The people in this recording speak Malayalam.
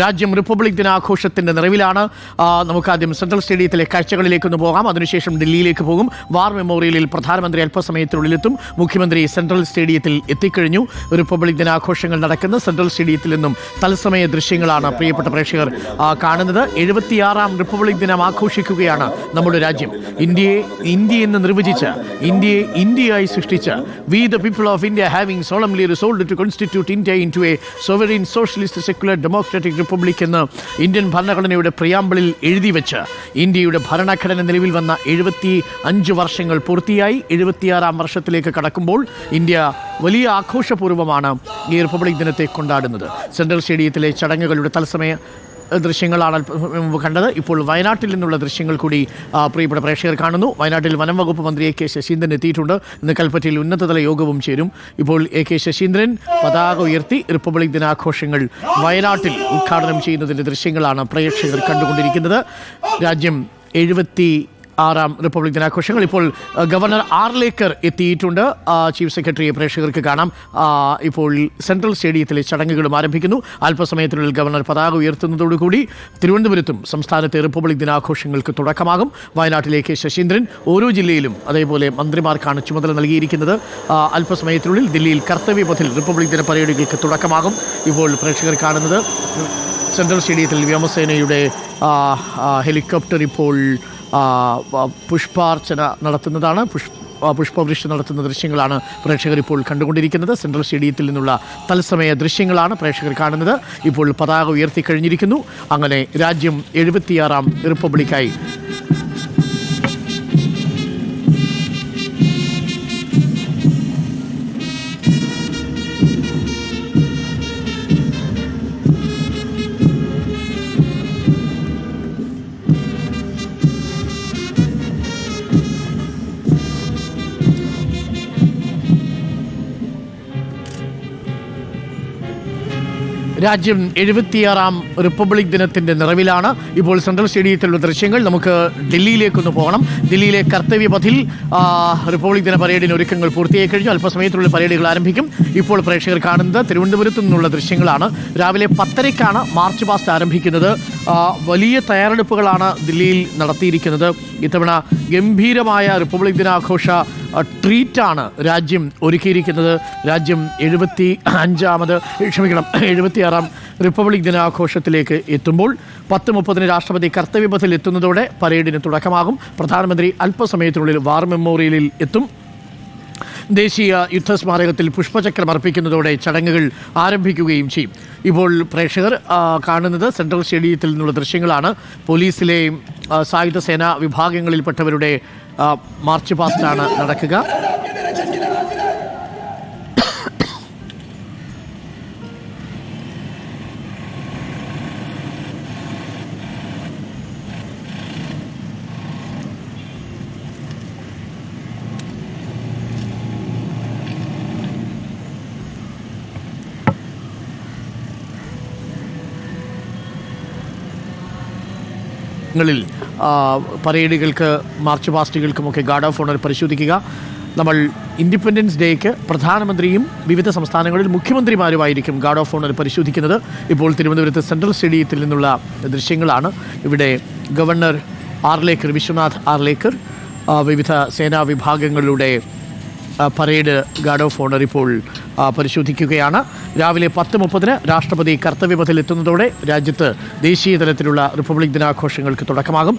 രാജ്യം റിപ്പബ്ലിക് ദിനാഘോഷത്തിന്റെ നിറവിലാണ്. നമുക്കാദ്യം സെൻട്രൽ സ്റ്റേഡിയത്തിലെ കാഴ്ചകളിലേക്കൊന്ന് പോകാം. അതിനുശേഷം ദില്ലിയിലേക്ക് പോകും. വാർ മെമ്മോറിയലിൽ പ്രധാനമന്ത്രി അല്പസമയത്തിനുള്ളിലെത്തും. മുഖ്യമന്ത്രി സെൻട്രൽ സ്റ്റേഡിയത്തിൽ എത്തിക്കഴിഞ്ഞു. റിപ്പബ്ലിക് ദിനാഘോഷങ്ങൾ നടക്കുന്ന സെൻട്രൽ സ്റ്റേഡിയത്തിൽ നിന്നും തത്സമയ ദൃശ്യങ്ങളാണ് പ്രിയപ്പെട്ട പ്രേക്ഷകർ കാണുന്നത്. 76ാം റിപ്പബ്ലിക് ദിനം ആഘോഷിക്കുകയാണ് നമ്മുടെ രാജ്യം. ഇന്ത്യ എന്ന് നിർവചിച്ച് ഇന്ത്യയെ ഇന്ത്യയായി സൃഷ്ടിച്ച് we the people of India having solemnly resolved to constitute India into a sovereign socialist secular democratic republic എന്ന് ഇന്ത്യൻ ഭരണഘടനയുടെ പ്രിയാമ്പിളിൽ എഴുതി വെച്ച് ഇന്ത്യയുടെ ഭരണഘടന നിലവിൽ വന്ന 75 വർഷങ്ങൾ പൂർത്തിയായി. 76ാം വർഷത്തിലേക്ക് കടക്കുമ്പോൾ ഇന്ത്യ വലിയ ആഘോഷപൂർവ്വമാണ് ഈ റിപ്പബ്ലിക് ദിനത്തെ കൊണ്ടാടുന്നത്. സെൻട്രൽ സ്റ്റേഡിയത്തിലെ ചടങ്ങുകളുടെ തത്സമയ ദൃശ്യങ്ങളാണ് കണ്ടത്. ഇപ്പോൾ വയനാട്ടിൽ നിന്നുള്ള ദൃശ്യങ്ങൾ കൂടി പ്രിയപ്പെട്ട പ്രേക്ഷകർ കാണുന്നു. വയനാട്ടിൽ വനം വകുപ്പ് മന്ത്രി എ കെ ശശീന്ദ്രൻ എത്തിയിട്ടുണ്ട്. ഇന്ന് കൽപ്പറ്റയിൽ ഉന്നതതല യോഗവും ചേരും. ഇപ്പോൾ എ കെ ശശീന്ദ്രൻ പതാക ഉയർത്തി റിപ്പബ്ലിക് ദിനാഘോഷങ്ങൾ വയനാട്ടിൽ ഉദ്ഘാടനം ചെയ്യുന്നതിൻ്റെ ദൃശ്യങ്ങളാണ് പ്രേക്ഷകർ കണ്ടുകൊണ്ടിരിക്കുന്നത്. രാജ്യം 76ാം റിപ്പബ്ലിക് ദിനാഘോഷങ്ങൾ. ഇപ്പോൾ ഗവർണർ ആർലേക്കർ എത്തിയിട്ടുണ്ട്. ചീഫ് സെക്രട്ടറിയെ പ്രേക്ഷകർക്ക് കാണാം. ഇപ്പോൾ സെൻട്രൽ സ്റ്റേഡിയത്തിലെ ചടങ്ങുകളും ആരംഭിക്കുന്നു. അല്പസമയത്തിനുള്ളിൽ ഗവർണർ പതാക ഉയർത്തുന്നതോടുകൂടി തിരുവനന്തപുരത്തും സംസ്ഥാനത്തെ റിപ്പബ്ലിക് ദിനാഘോഷങ്ങൾക്ക് തുടക്കമാകും. വയനാട്ടിലെ കെ ശശീന്ദ്രൻ ഓരോ ജില്ലയിലും അതേപോലെ മന്ത്രിമാർക്കാണ് ചുമതല നൽകിയിരിക്കുന്നത്. അല്പസമയത്തിനുള്ളിൽ ദില്ലിയിൽ കർത്തവ്യപഥിൽ റിപ്പബ്ലിക് ദിന പരേഡുകൾക്ക് തുടക്കമാകും. ഇപ്പോൾ പ്രേക്ഷകർ കാണുന്നത് സെൻട്രൽ സ്റ്റേഡിയത്തിൽ വ്യോമസേനയുടെ ഹെലികോപ്റ്റർ ഇപ്പോൾ പുഷ്പാർച്ചന നടത്തുന്നതാണ്. പുഷ്പവൃഷ്ടി നടത്തുന്ന ദൃശ്യങ്ങളാണ് പ്രേക്ഷകർ ഇപ്പോൾ കണ്ടുകൊണ്ടിരിക്കുന്നത്. സെൻട്രൽ സ്റ്റേഡിയത്തിൽ നിന്നുള്ള തത്സമയ ദൃശ്യങ്ങളാണ് പ്രേക്ഷകർ കാണുന്നത്. ഇപ്പോൾ പതാക ഉയർത്തിക്കഴിഞ്ഞിരിക്കുന്നു. അങ്ങനെ രാജ്യം 76ാം റിപ്പബ്ലിക്കായി രാജ്യം 76ാം റിപ്പബ്ലിക് ദിനത്തിൻ്റെ നിറവിലാണ്. ഇപ്പോൾ സെൻട്രൽ സ്റ്റേഡിയത്തിലുള്ള ദൃശ്യങ്ങൾ. നമുക്ക് ഡൽഹിയിലേക്കൊന്ന് പോകണം. ദില്ലിയിലെ കർത്തവ്യപഥിൽ റിപ്പബ്ലിക് ദിന പരേഡിന് ഒരുക്കങ്ങൾ പൂർത്തിയായി കഴിഞ്ഞു. അല്പസമയത്തിലുള്ള പരേഡുകൾ ആരംഭിക്കും. ഇപ്പോൾ പ്രേക്ഷകർ കാണുന്നത് തിരുവനന്തപുരത്തു നിന്നുള്ള ദൃശ്യങ്ങളാണ്. രാവിലെ 10:30ക്കാണ് മാർച്ച് പാസ്റ്റ് ആരംഭിക്കുന്നത്. വലിയ തയ്യാറെടുപ്പുകളാണ് ദില്ലിയിൽ നടത്തിയിരിക്കുന്നത്. ഇത്തവണ ഗംഭീരമായ റിപ്പബ്ലിക് ദിനാഘോഷ ട്രീറ്റാണ് രാജ്യം ഒരുക്കിയിരിക്കുന്നത്. രാജ്യം 76ാം റിപ്പബ്ലിക് ദിനാഘോഷത്തിലേക്ക് എത്തുമ്പോൾ 10:30 രാഷ്ട്രപതി കർത്തവ്യപഥിൽ എത്തുന്നതോടെ പരേഡിന് തുടക്കമാകും. പ്രധാനമന്ത്രി അല്പസമയത്തിനുള്ളിൽ വാർ മെമ്മോറിയലിൽ എത്തും. ദേശീയ യുദ്ധസ്മാരകത്തിൽ പുഷ്പചക്രം അർപ്പിക്കുന്നതോടെ ചടങ്ങുകൾ ആരംഭിക്കുകയും ചെയ്യും. ഇപ്പോൾ പ്രേക്ഷകർ കാണുന്നത് സെൻട്രൽ സ്റ്റേഡിയത്തിൽ നിന്നുള്ള ദൃശ്യങ്ങളാണ്. പോലീസിലെയും സായുധ സേനാ വിഭാഗങ്ങളിൽപ്പെട്ടവരുടെ മാർച്ച് പാസ്റ്റാണ് നടക്കുക. ിൽ പരേഡുകൾക്ക് മാർച്ച് പാസ്റ്റുകൾക്കുമൊക്കെ ഗാർഡ് ഓഫ് ഓണർ പരിശോധിക്കുക. നമ്മൾ ഇൻഡിപെൻഡൻസ് ഡേക്ക് പ്രധാനമന്ത്രിയും വിവിധ സംസ്ഥാനങ്ങളിൽ മുഖ്യമന്ത്രിമാരുമായിരിക്കും ഗാർഡ് ഓഫ് ഓണർ പരിശോധിക്കുന്നത്. ഇപ്പോൾ തിരുവനന്തപുരത്ത് സെൻട്രൽ സ്റ്റേഡിയത്തിൽ നിന്നുള്ള ദൃശ്യങ്ങളാണ്. ഇവിടെ ഗവർണർ ആർലേക്കർ, വിശ്വനാഥ് ആർലേക്കർ, വിവിധ സേനാ വിഭാഗങ്ങളുടെ പരേഡ് ഗാർഡ് ഓഫ് ഓണർ ഇപ്പോൾ പരിശോധിക്കുകയാണ്. രാവിലെ 10:30 രാഷ്ട്രപതി കർത്തവ്യപഥിൽ എത്തുന്നതോടെ രാജ്യത്ത് ദേശീയ തലത്തിലുള്ള റിപ്പബ്ലിക് ദിനാഘോഷങ്ങൾക്ക് തുടക്കമാകും.